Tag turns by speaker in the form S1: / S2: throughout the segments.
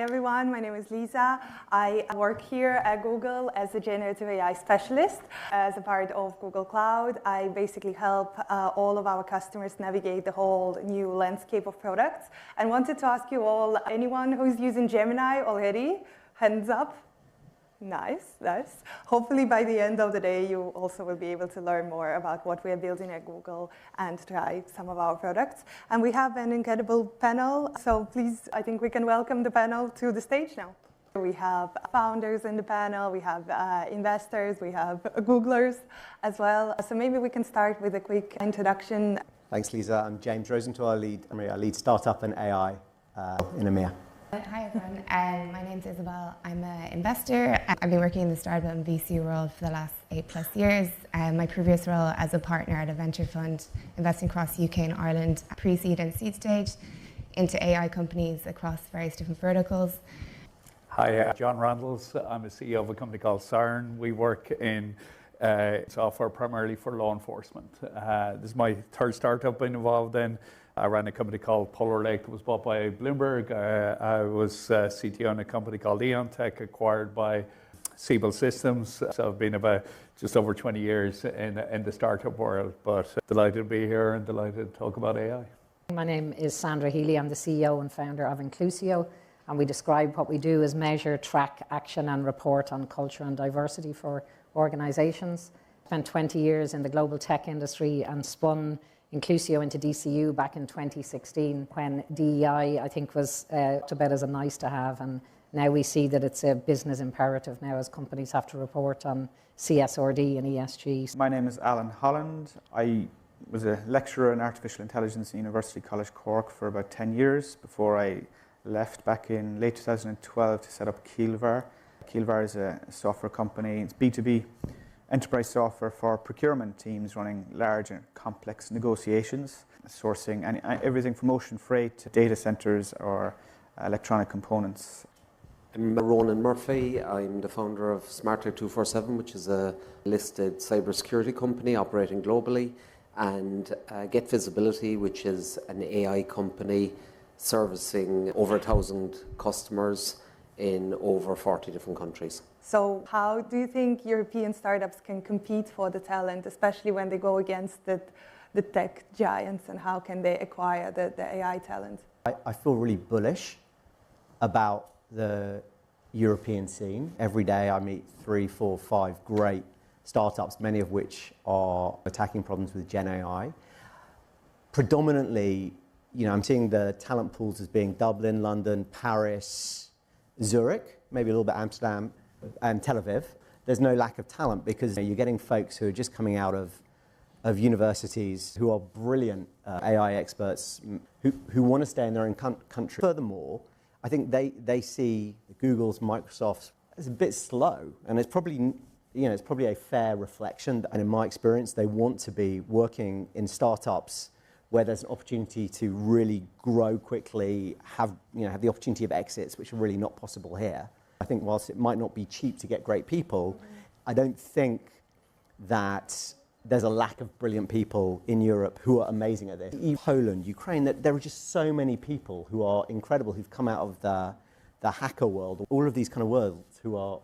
S1: everyone, my name is Lisa. I work here at Google as a generative AI specialist. As a part of Google Cloud, I basically help all of our customers navigate the whole new landscape of products. And wanted to ask you all, anyone who's using Gemini already? Hands up. Nice. Hopefully by the end of the day, you also will be able to learn more about what we are building at Google and try some of our products. And we have an incredible panel, so please, I think we can welcome the panel to the stage now. We have founders in the panel, we have investors, we have Googlers as well. So maybe we can start with a quick introduction.
S2: Thanks, Lisa. I'm James Rosenthal. I lead startup and AI in EMEA.
S3: Hi everyone, my name's Isabel. I'm an investor. I've been working in the startup and VC world for the last 8+ years. My previous role as a partner at a venture fund investing across UK and Ireland, pre-seed and seed stage, into AI companies across various different verticals.
S4: Hi, John Randles. I'm a CEO of a company called Siren. We work in software primarily for law enforcement. This is my third startup I've been involved in. I ran a company called Polar Lake that was bought by Bloomberg. I was CTO in a company called Eon Tech, acquired by Siebel Systems. So I've been about just over 20 years in the startup world, but delighted to be here and delighted to talk about AI.
S5: My name is Sandra Healey. I'm the CEO and founder of Inclusio, and we describe what we do as measure, track, action and report on culture and diversity for organizations. Spent 20 years in the global tech industry and spun Inclusio into DCU back in 2016 when DEI, I think, was about as a nice to have, and now we see that it's a business imperative now as companies have to report on CSRD and ESG.
S6: My name is Alan Holland. I was a lecturer in artificial intelligence at University College Cork for about 10 years before I left back in late 2012 to set up Keelvar. Keelvar is a software company. It's B2B enterprise software for procurement teams running large and complex negotiations, sourcing everything from ocean freight to data centers or electronic components.
S7: I'm Ronan Murphy. I'm the founder of Smarter 247, which is a listed cybersecurity company operating globally, and Get Visibility, which is an AI company servicing over 1,000 customers in over 40 different countries.
S1: So how do you think European startups can compete for the talent, especially when they go against the tech giants, and how can they acquire the AI talent?
S2: I feel really bullish about the European scene. Every day I meet 3, 4, 5 great startups, many of which are attacking problems with Gen AI. Predominantly, I'm seeing the talent pools as being Dublin, London, Paris, Zurich, maybe a little bit Amsterdam, and Tel Aviv. There's no lack of talent because you're getting folks who are just coming out of universities who are brilliant AI experts who want to stay in their own country. Furthermore, I think they see Google's, Microsoft's as a bit slow, and it's probably a fair reflection. And in my experience, they want to be working in startups where there's an opportunity to really grow quickly, have the opportunity of exits, which are really not possible here. I think whilst it might not be cheap to get great people, I don't think that there's a lack of brilliant people in Europe who are amazing at this. Poland, Ukraine, there are just so many people who are incredible, who've come out of the hacker world, all of these kind of worlds who are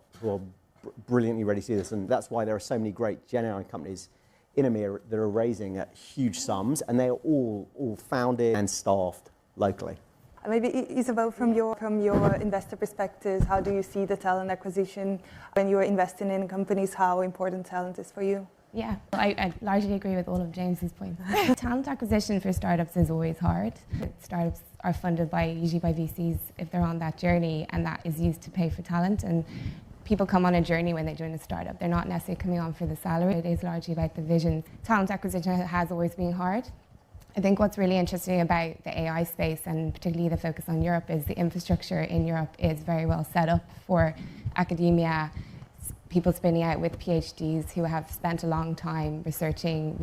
S2: brilliantly ready to do this. And that's why there are so many great Gen AI companies in EMEA that are raising huge sums, and they are all founded and staffed locally.
S1: Maybe Isabel, from your investor perspective, how do you see the talent acquisition when you're investing in companies? How important talent is for you?
S3: Yeah, I largely agree with all of James's points. Talent acquisition for startups is always hard. Startups are funded usually by VCs if they're on that journey, and that is used to pay for talent. And people come on a journey when they join a startup. They're not necessarily coming on for the salary. It is largely about the vision. Talent acquisition has always been hard. I think what's really interesting about the AI space, and particularly the focus on Europe, is the infrastructure in Europe is very well set up for academia, people spinning out with PhDs who have spent a long time researching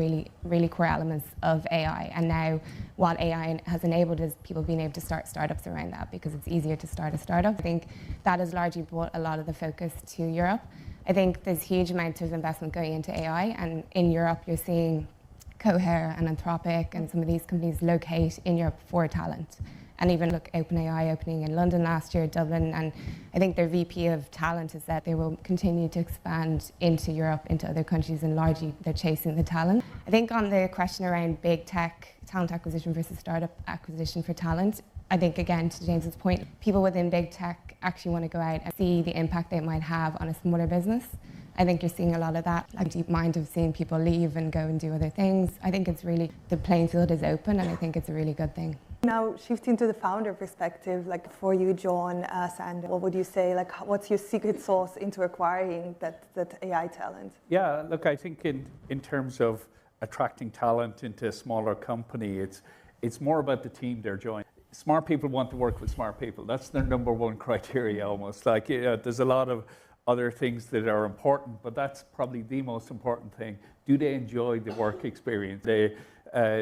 S3: really core elements of AI. And now what AI has enabled is people being able to start startups around that because it's easier to start a startup. I think that has largely brought a lot of the focus to Europe. I think there's huge amount of investment going into AI, and in Europe you're seeing Cohere and Anthropic and some of these companies locate in Europe for talent. And even look, OpenAI opening in London last year, Dublin, and I think their VP of talent has said they will continue to expand into Europe, into other countries, and largely they're chasing the talent. I think on the question around big tech, talent acquisition versus startup acquisition for talent, I think, again, to James's point, people within big tech actually want to go out and see the impact they might have on a smaller business. I think you're seeing a lot of that, like deep mind of seeing people leave and go and do other things. I think it's really, the playing field is open, and I think it's a really good thing.
S1: Now, shifting to the founder perspective, like for you, John, Sandra, what would you say, like what's your secret sauce into acquiring that AI talent?
S4: Yeah, look, I think in terms of attracting talent into a smaller company, it's more about the team they're joining. Smart people want to work with smart people. That's their number one criteria almost. Like, you know, there's a lot of other things that are important, but that's probably the most important thing. Do they enjoy the work experience? They,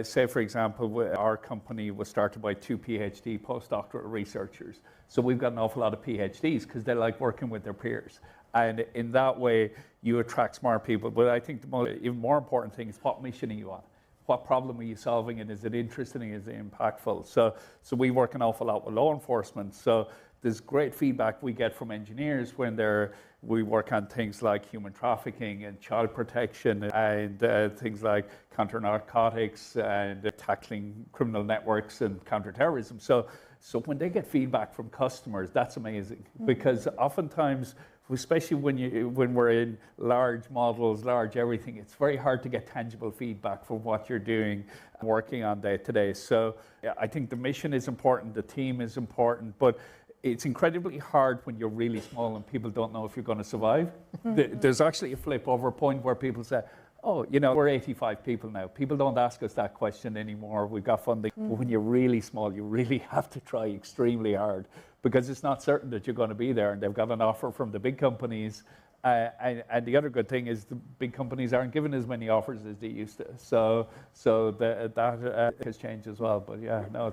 S4: say, for example, our company was started by 2 PhD postdoctoral researchers. So we've got an awful lot of PhDs because they like working with their peers. And in that way, you attract smart people. But I think the even more important thing is what mission are you on? What problem are you solving, and is it interesting, is it impactful? So we work an awful lot with law enforcement. So there's great feedback we get from engineers when we work on things like human trafficking and child protection and things like counter-narcotics and tackling criminal networks and counter-terrorism. So when they get feedback from customers, that's amazing, because oftentimes, especially when we're in large models, large everything, it's very hard to get tangible feedback from what you're doing, working on day to day. So yeah, I think the mission is important, the team is important, but it's incredibly hard when you're really small and people don't know if you're going to survive. There's actually a flip over point where people say, oh, you know, we're 85 people now. People don't ask us that question anymore. We've got funding. But when you're really small, you really have to try extremely hard, because it's not certain that you're going to be there, and they've got an offer from the big companies. And the other good thing is the big companies aren't giving as many offers as they used to. So that has changed as well. But yeah, no,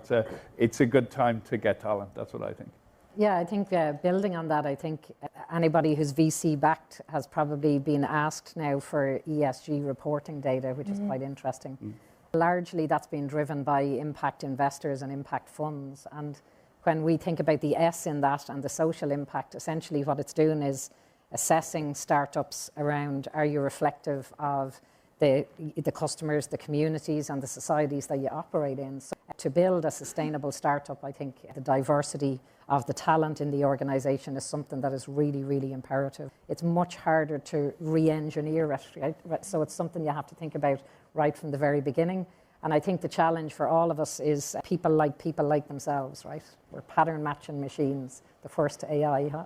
S4: it's a good time to get talent. That's what I think.
S5: Yeah, I think building on that, I think anybody who's VC backed has probably been asked now for ESG reporting data, which is quite interesting. Largely that's been driven by impact investors and impact funds. And when we think about the S in that and the social impact, essentially what it's doing is assessing startups around, are you reflective of the customers, the communities and the societies that you operate in. So to build a sustainable startup, I think the diversity of the talent in the organization is something that is really, really imperative. It's much harder to re-engineer it, right? So it's something you have to think about right from the very beginning. And I think the challenge for all of us is people like themselves, right? We're pattern matching machines, the first AI. Huh?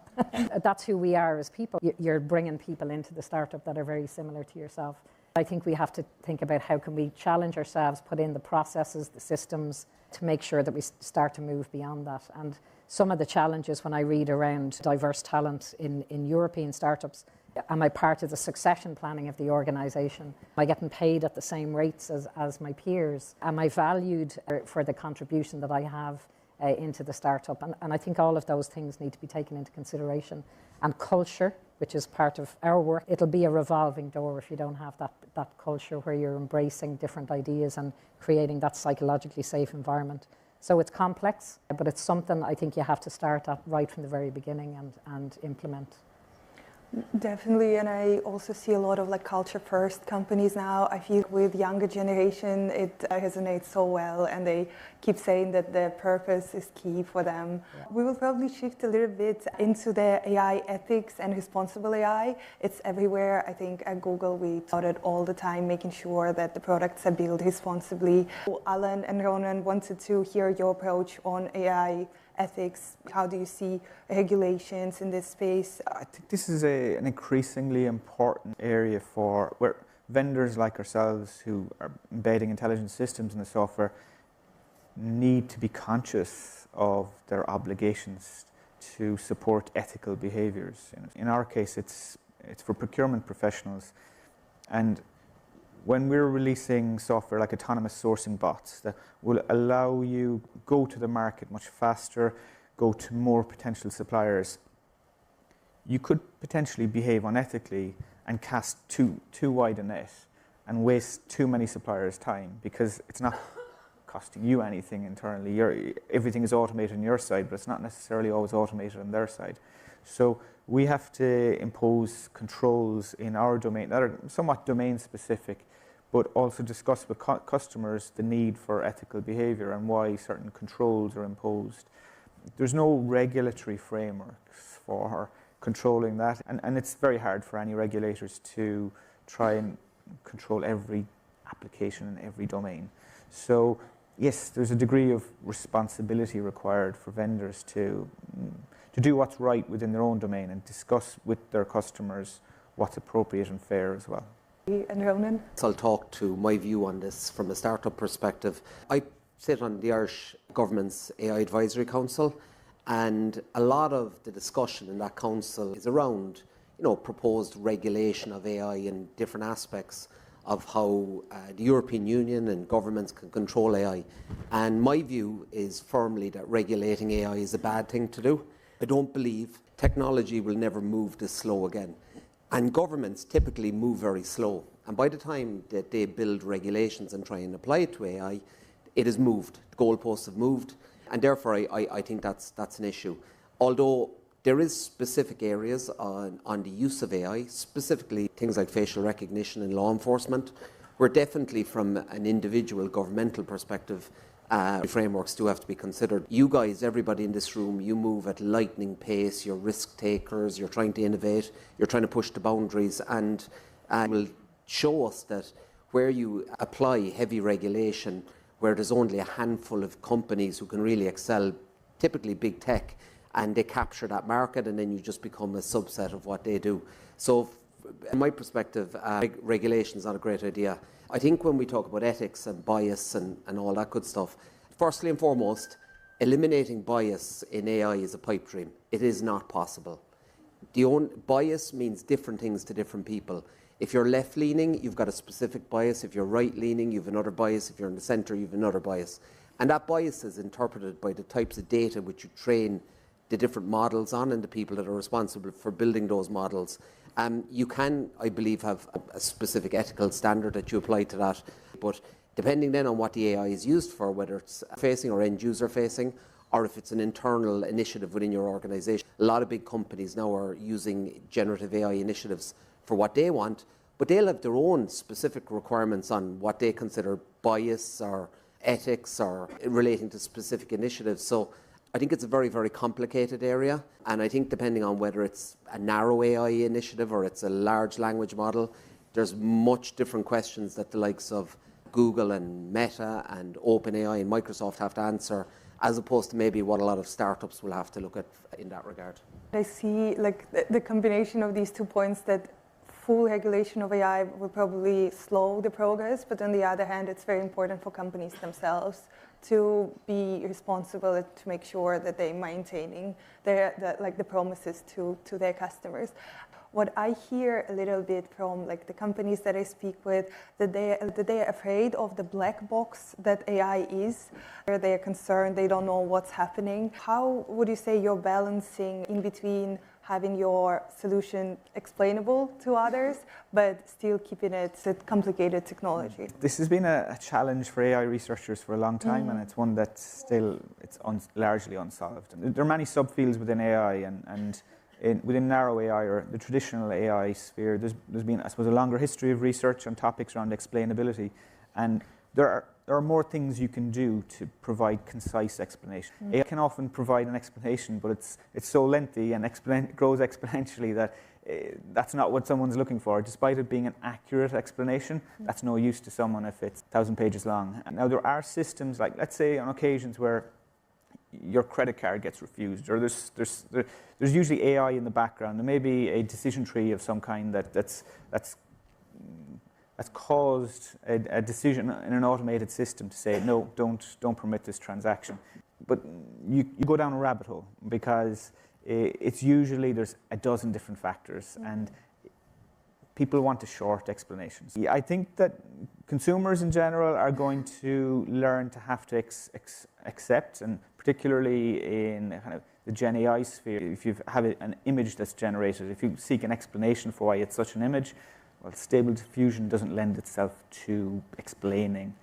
S5: That's who we are as people. You're bringing people into the startup that are very similar to yourself. I think we have to think about how can we challenge ourselves, put in the processes, the systems to make sure that we start to move beyond that. And some of the challenges when I read around diverse talent in European startups, am I part of the succession planning of the organization? Am I getting paid at the same rates as my peers? Am I valued for the contribution that I have into the startup? And I think all of those things need to be taken into consideration. And culture, which is part of our work, it'll be a revolving door if you don't have that culture where you're embracing different ideas and creating that psychologically safe environment. So it's complex, but it's something I think you have to start at right from the very beginning and implement.
S1: Definitely, and I also see a lot of like culture first companies now. I feel with younger generation it resonates so well, and they keep saying that the purpose is key for them. Yeah. We will probably shift a little bit into the AI ethics and responsible AI. It's everywhere. I think at Google we talk about it all the time, making sure that the products are built responsibly. Alan and Ronan, wanted to hear your approach on AI ethics. How do you see regulations in this space?
S6: I think this is an increasingly important area for where vendors like ourselves who are embedding intelligent systems in the software need to be conscious of their obligations to support ethical behaviors. In our case, it's for procurement professionals, and when we're releasing software like autonomous sourcing bots that will allow you go to the market much faster, go to more potential suppliers, you could potentially behave unethically and cast too wide a net and waste too many suppliers' time because it's not costing you anything internally. Everything is automated on your side, but it's not necessarily always automated on their side. So we have to impose controls in our domain that are somewhat domain specific, but also discuss with customers the need for ethical behavior and why certain controls are imposed. There's no regulatory frameworks for controlling that, and it's very hard for any regulators to try and control every application in every domain. So yes, there's a degree of responsibility required for vendors to do what's right within their own domain and discuss with their customers what's appropriate and fair as well.
S1: And Ronan?
S7: So I'll talk to my view on this from a startup perspective. I sit on the Irish Government's AI Advisory Council, and a lot of the discussion in that council is around, proposed regulation of AI and different aspects of how the European Union and governments can control AI. And my view is firmly that regulating AI is a bad thing to do. I don't believe technology will never move this slow again. And governments typically move very slow. And by the time that they build regulations and try and apply it to AI, it has moved. The goalposts have moved. And therefore, I think that's an issue. Although there is specific areas on the use of AI, specifically things like facial recognition in law enforcement, where definitely from an individual governmental perspective, frameworks do have to be considered. You guys, everybody in this room, you move at lightning pace, you're risk takers, you're trying to innovate, you're trying to push the boundaries, and will show us that where you apply heavy regulation, where there's only a handful of companies who can really excel, typically big tech, and they capture that market, and then you just become a subset of what they do. So in my perspective, regulation is not a great idea. I think when we talk about ethics and bias and all that good stuff, firstly and foremost, eliminating bias in AI is a pipe dream. It is not possible. Bias means different things to different people. If you're left-leaning, you've got a specific bias. If you're right-leaning, you have another bias. If you're in the centre, you have another bias. And that bias is interpreted by the types of data which you train the different models on and the people that are responsible for building those models. You can, I believe, have a specific ethical standard that you apply to that, but depending then on what the AI is used for, whether it's facing or end user facing, or if it's an internal initiative within your organization. A lot of big companies now are using generative AI initiatives for what they want, but they'll have their own specific requirements on what they consider bias or ethics or relating to specific initiatives. So I think it's a very, very complicated area, and I think depending on whether it's a narrow AI initiative or it's a large language model, there's much different questions that the likes of Google and Meta and OpenAI and Microsoft have to answer, as opposed to maybe what a lot of startups will have to look at in that regard.
S1: I see the combination of these 2 points, that full regulation of AI will probably slow the progress, but on the other hand, it's very important for companies themselves to be responsible, to make sure that they're maintaining the promises to their customers. What I hear a little bit from the companies that I speak with, that they're afraid of the black box that AI is. They're concerned, they don't know what's happening. How would you say you're balancing in between having your solution explainable to others, but still keeping it a complicated technology?
S6: This has been a challenge for AI researchers for a long time, and it's one that's still largely unsolved. And there are many subfields within AI, and within narrow AI or the traditional AI sphere, there's been, I suppose, a longer history of research on topics around explainability, and there are more things you can do to provide concise explanation. AI can often provide an explanation, but it's so lengthy and grows exponentially that that's not what someone's looking for. Despite it being an accurate explanation, that's no use to someone if it's 1,000 pages long. Now, there are systems, like let's say on occasions where your credit card gets refused, or there's usually AI in the background. There may be a decision tree of some kind that's caused a decision in an automated system to say, no, don't permit this transaction. But you go down a rabbit hole, because it's usually there's a dozen different factors, and people want a short explanations. I think that consumers in general are going to learn to have to accept, and particularly in kind of the Gen AI sphere, if you have an image that's generated, if you seek an explanation for why it's such an image, well, Stable Diffusion doesn't lend itself to explaining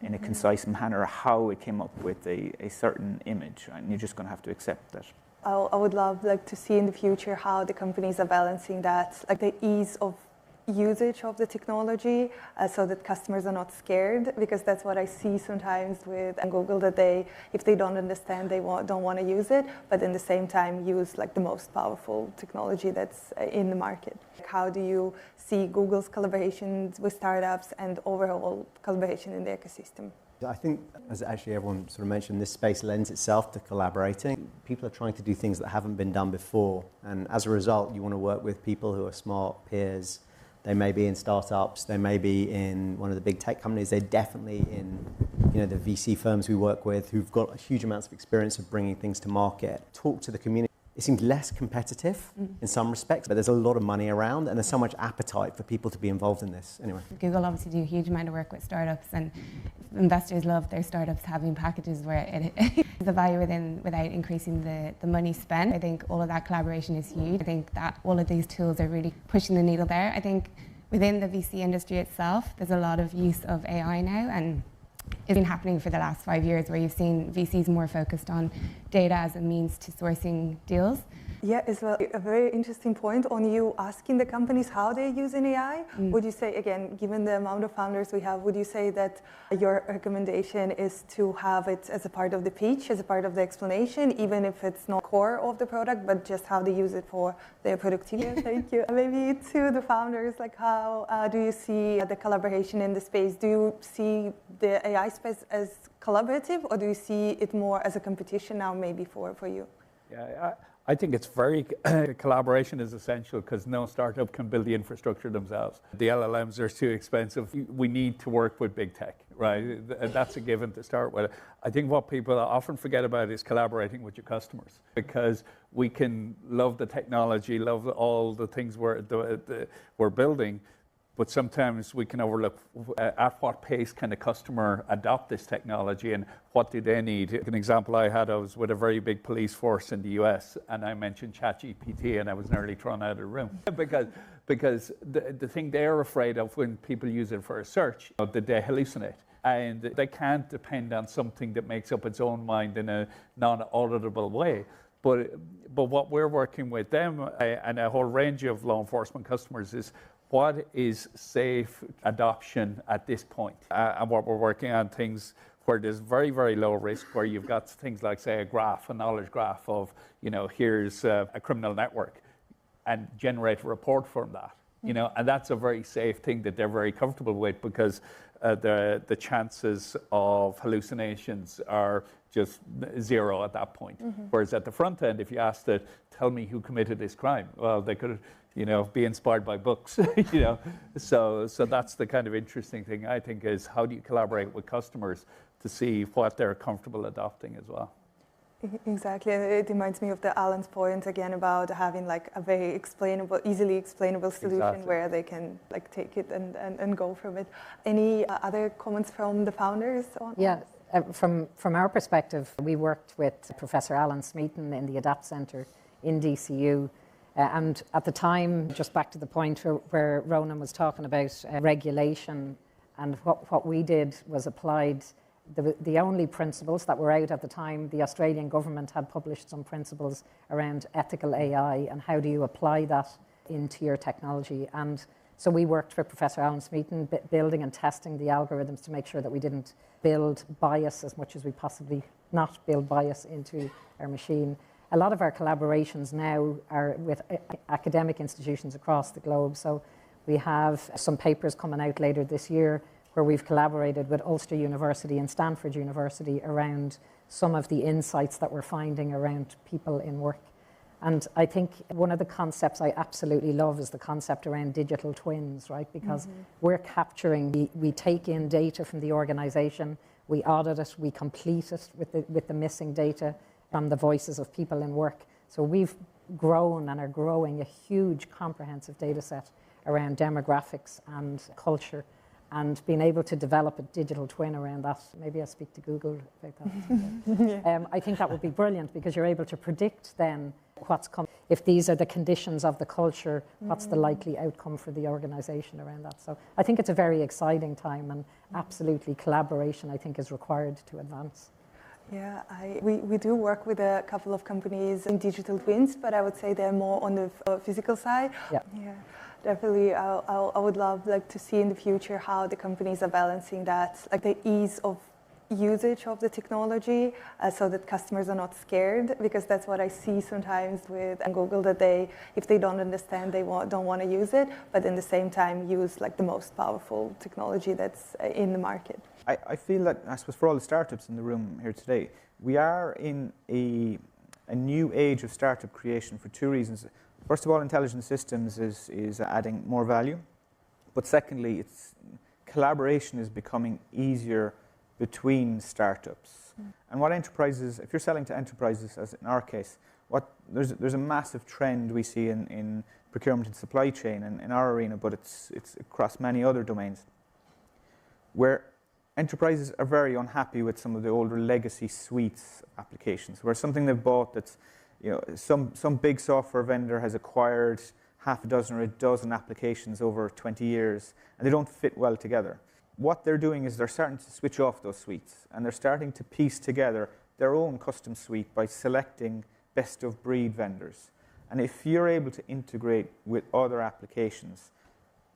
S6: in a concise manner how it came up with a certain image, and you're just going to have to accept that.
S1: I would love to see in the future how the companies are balancing that, like the ease of usage of the technology, so that customers are not scared, because that's what I see sometimes with Google, that if they don't understand, they don't want to use it, but in the same time use like the most powerful technology that's in the market. How do you see Google's collaborations with startups and overall collaboration in the ecosystem?
S2: I think, as actually everyone sort of mentioned, this space lends itself to collaborating. People are trying to do things that haven't been done before, and as a result, you want to work with people who are smart peers. They may be in startups, they may be in one of the big tech companies, they're definitely in the VC firms we work with who've got huge amounts of experience of bringing things to market. Talk to the community. It seems less competitive in some respects, but there's a lot of money around and there's so much appetite for people to be involved in this. Anyway.
S3: Google obviously do a huge amount of work with startups, and investors love their startups having packages where it the value without increasing the money spent. I think all of that collaboration is huge. I think that all of these tools are really pushing the needle there. I think within the VC industry itself, there's a lot of use of AI now, and it's been happening for the last 5 years, where you've seen VCs more focused on data as a means to sourcing deals.
S1: Yeah, as well, a very interesting point on you asking the companies how they're using AI. Would you say, again, given the amount of founders we have, would you say that your recommendation is to have it as a part of the pitch, as a part of the explanation, even if it's not core of the product, but just how they use it for their productivity? Thank you. Maybe to the founders, like how do you see the collaboration in the space? Do you see the AI space as collaborative, or do you see it more as a competition now, maybe for you?
S4: Yeah, I think it's very, collaboration is essential, because no startup can build the infrastructure themselves. The LLMs are too expensive. We need to work with big tech, right? That's a given to start with. I think what people often forget about is collaborating with your customers, because we can love the technology, love all the things we're building, but sometimes we can overlook at what pace can a customer adopt this technology and what do they need. An example I had, I was with a very big police force in the US, and I mentioned ChatGPT, and I was nearly thrown out of the room because the thing they're afraid of when people use it for a search, that they hallucinate. And they can't depend on something that makes up its own mind in a non-auditable way. But what we're working with them and a whole range of law enforcement customers is, what is safe adoption at this point? And what we're working on, things where there's very, very low risk, where you've got things like, say, a knowledge graph of, here's a criminal network, and generate a report from that. And that's a very safe thing that they're very comfortable with, because the chances of hallucinations are just zero at that point. Whereas at the front end, if you asked it, tell me who committed this crime, well, they could be inspired by books, So that's the kind of interesting thing, I think, is how do you collaborate with customers to see what they're comfortable adopting as well.
S1: Exactly, and it reminds me of Alan's point again about having like a very easily explainable solution where they can like take it and go from it. Any other comments from the founders on this?
S5: From our perspective, we worked with Professor Alan Smeaton in the Adapt Centre in DCU. And at the time, just back to the point where Ronan was talking about regulation, and what we did was applied the only principles that were out at the time. The Australian government had published some principles around ethical AI and how do you apply that into your technology. And so we worked with Professor Alan Smeaton, building and testing the algorithms to make sure that we didn't build bias as much as we possibly not build bias into our machine. A lot of our collaborations now are with academic institutions across the globe. So we have some papers coming out later this year where we've collaborated with Ulster University and Stanford University around some of the insights that we're finding around people in work. And I think one of the concepts I absolutely love is the concept around digital twins, right? Because we're capturing, we take in data from the organization, we audit it, we complete it with the missing data from the voices of people in work. So we've grown and are growing a huge comprehensive data set around demographics and culture, and being able to develop a digital twin around that. Maybe I'll speak to Google about that. I think that would be brilliant, because you're able to predict then what's coming. if these are the conditions of the culture, what's the likely outcome for the organization around that? So I think it's a very exciting time, and absolutely collaboration, I think, is required to advance.
S1: Yeah, we do work with a couple of companies in digital twins, but I would say they're more on the physical side.
S5: Yeah.
S1: Definitely, I would love to see in the future how the companies are balancing that, like the ease of usage of the technology, so that customers are not scared, because that's what I see sometimes with Google, that if they don't understand, they don't want to use it, but in the same time use the most powerful technology that's in the market.
S6: I feel that, I suppose, for all the startups in the room here today, we are in a new age of startup creation for two reasons. First of all, intelligent systems is adding more value, but secondly, collaboration is becoming easier between startups. And what enterprises, if you're selling to enterprises, as in our case, there's a massive trend we see in procurement and supply chain in our arena, but it's across many other domains, where enterprises are very unhappy with some of the older legacy suites applications, where something they've bought that's, some big software vendor has acquired half a dozen or a dozen applications over 20 years, and they don't fit well together. What they're doing is they're starting to switch off those suites, and they're starting to piece together their own custom suite by selecting best-of-breed vendors. And if you're able to integrate with other applications,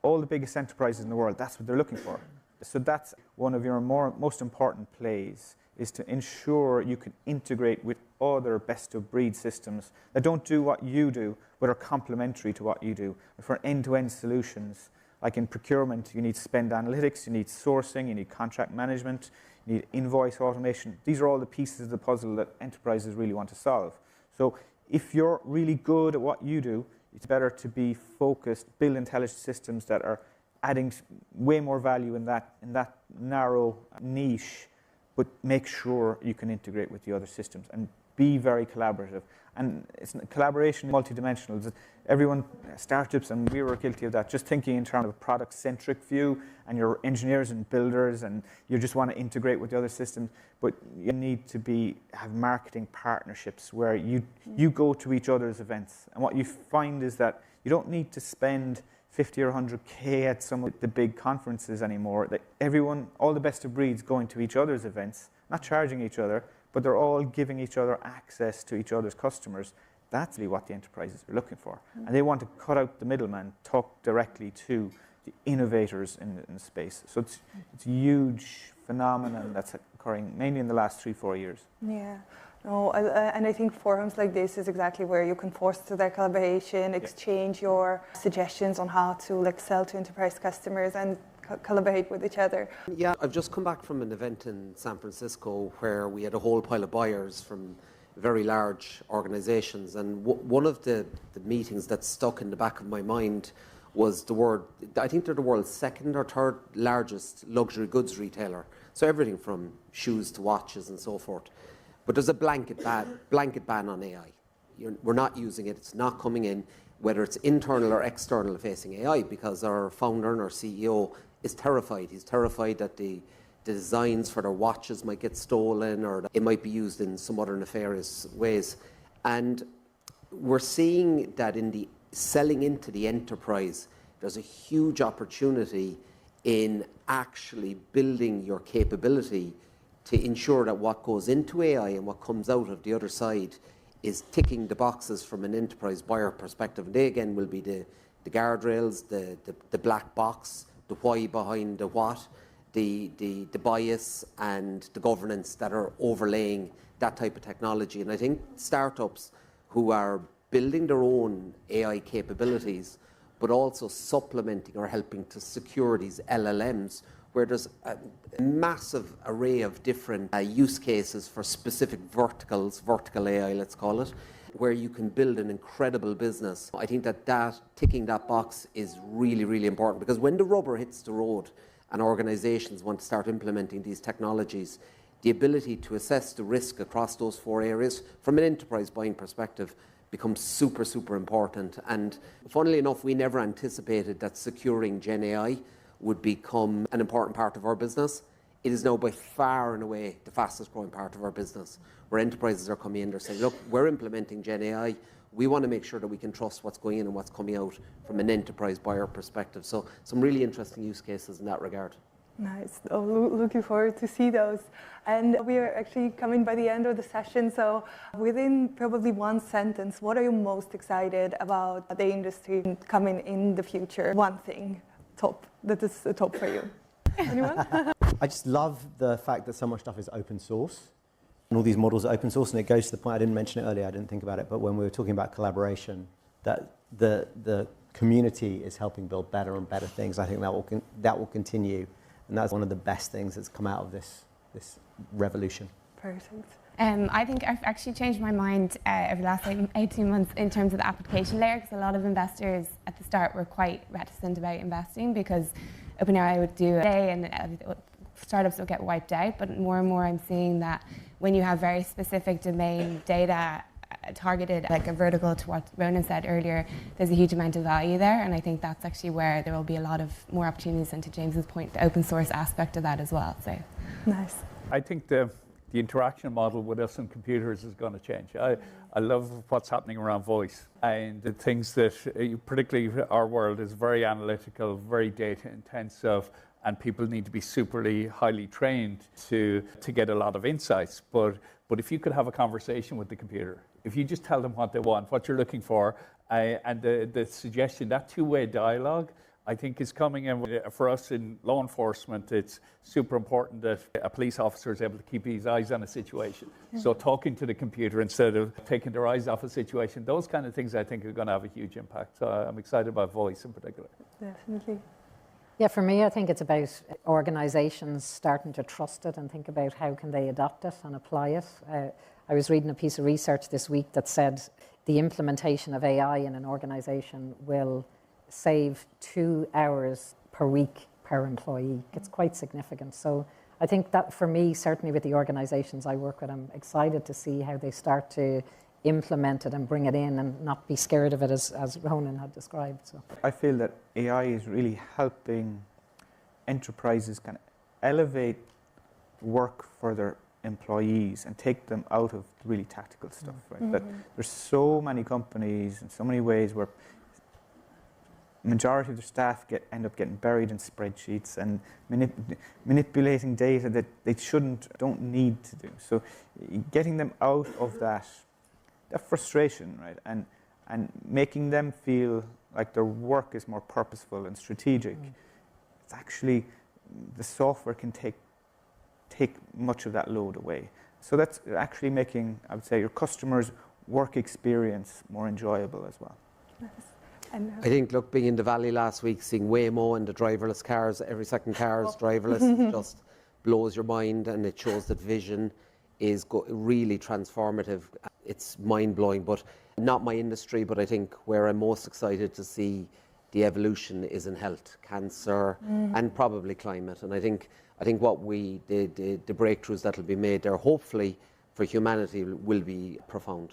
S6: all the biggest enterprises in the world, that's what they're looking for. So that's one of your most important plays, is to ensure you can integrate with other best-of-breed systems that don't do what you do, but are complementary to what you do. For end-to-end solutions, like in procurement, you need spend analytics, you need sourcing, you need contract management, you need invoice automation. These are all the pieces of the puzzle that enterprises really want to solve. So if you're really good at what you do, it's better to be focused, build intelligent systems that are adding way more value in that narrow niche, but make sure you can integrate with the other systems and be very collaborative. And it's collaboration, multidimensional. Everyone, startups, and we were guilty of that, just thinking in terms of a product-centric view, and you're engineers and builders, and you just want to integrate with the other systems. But you need to have marketing partnerships where you go to each other's events. And what you find is that you don't need to spend 50 or 100K at some of the big conferences anymore. That everyone, all the best of breeds, going to each other's events, not charging each other, but they're all giving each other access to each other's customers. That's really what the enterprises are looking for. And they want to cut out the middleman, talk directly to the innovators in the space. So it's a huge phenomenon that's occurring mainly in the last 3-4 years.
S1: Yeah. No, and I think forums like this is exactly where you can foster that collaboration, exchange your suggestions on how to sell to enterprise customers and collaborate with each other.
S7: Yeah, I've just come back from an event in San Francisco where we had a whole pile of buyers from very large organizations, and one of the meetings that stuck in the back of my mind was I think they're the world's second or third largest luxury goods retailer. So everything from shoes to watches and so forth. But there's a blanket ban on AI. We're not using it, it's not coming in, whether it's internal or external facing AI, because our founder and our CEO is terrified. He's terrified that the designs for their watches might get stolen, or that it might be used in some other nefarious ways. And we're seeing that in the selling into the enterprise, there's a huge opportunity in actually building your capability to ensure that what goes into AI and what comes out of the other side is ticking the boxes from an enterprise buyer perspective. And they again will be the guardrails, the black box, the why behind the what, the bias and the governance that are overlaying that type of technology. And I think startups who are building their own AI capabilities, but also supplementing or helping to secure these LLMs, where there's a massive array of different use cases for specific verticals, vertical AI, let's call it, where you can build an incredible business. I think that ticking that box is really, really important, because when the rubber hits the road and organizations want to start implementing these technologies, the ability to assess the risk across those 4 areas from an enterprise buying perspective becomes super, super important. And funnily enough, we never anticipated that securing Gen AI would become an important part of our business. it is now by far and away the fastest growing part of our business, where enterprises are coming in, they're saying, look, we're implementing Gen AI. We want to make sure that we can trust what's going in and what's coming out from an enterprise buyer perspective. So some really interesting use cases in that regard.
S1: Nice. Oh, looking forward to see those. And we are actually coming by the end of the session. So within probably one sentence, what are you most excited about the industry coming in the future? One thing, top, that is the top for you. Anyone?
S2: I just love the fact that so much stuff is open source. And all these models are open source, and it goes to the point, I didn't mention it earlier, I didn't think about it, but when we were talking about collaboration, that the community is helping build better and better things. I think that will continue. And that's one of the best things that's come out of this revolution.
S1: Perfect.
S3: I think I've actually changed my mind over the last 18 months in terms of the application layer, because a lot of investors at the start were quite reticent about investing because OpenAI would do a day and startups would get wiped out. But more and more I'm seeing that when you have very specific domain data targeted, like a vertical to what Ronan said earlier, there's a huge amount of value there, and I think that's actually where there will be a lot of more opportunities, and to James's point, the open source aspect of that as well. So
S1: nice.
S4: I think the interaction model with us and computers is going to change. I love what's happening around voice, and the things that, particularly our world is very analytical, very data intensive, and people need to be superly highly trained to get a lot of insights. But if you could have a conversation with the computer, if you just tell them what they want, what you're looking for, and the suggestion, that two-way dialogue, I think is coming in. For us in law enforcement, it's super important that a police officer is able to keep his eyes on a situation. So talking to the computer instead of taking their eyes off a situation, those kind of things I think are going to have a huge impact. So I'm excited about voice in particular.
S1: Definitely.
S5: Yeah, for me, I think it's about organizations starting to trust it and think about how can they adopt it and apply it. I was reading a piece of research this week that said the implementation of AI in an organization will save 2 hours per week per employee. It's quite significant. So I think that for me, certainly with the organizations I work with, I'm excited to see how they start to implement it and bring it in and not be scared of it, as Ronan had described. So
S6: I feel that AI is really helping enterprises kind of elevate work for their employees and take them out of really tactical stuff. Right? That there's so many companies in so many ways where majority of the staff end up getting buried in spreadsheets and manipulating data that they don't need to do. So getting them out of that frustration, right, and making them feel like their work is more purposeful and strategic. It's actually, the software can take much of that load away. So that's actually making, I would say, your customers' work experience more enjoyable as well.
S1: Nice.
S7: I think, look, being in the Valley last week, seeing Waymo and the driverless cars, every second car is driverless, just blows your mind, and it shows that vision is really transformative. It's mind-blowing, but not my industry, but I think where I'm most excited to see the evolution is in health, cancer, and probably climate. And I think what the breakthroughs that will be made there, hopefully for humanity, will be profound.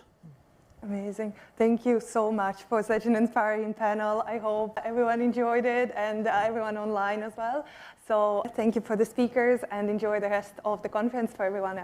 S1: Amazing. Thank you so much for such an inspiring panel. I hope everyone enjoyed it, and everyone online as well. So thank you for the speakers, and enjoy the rest of the conference for everyone else.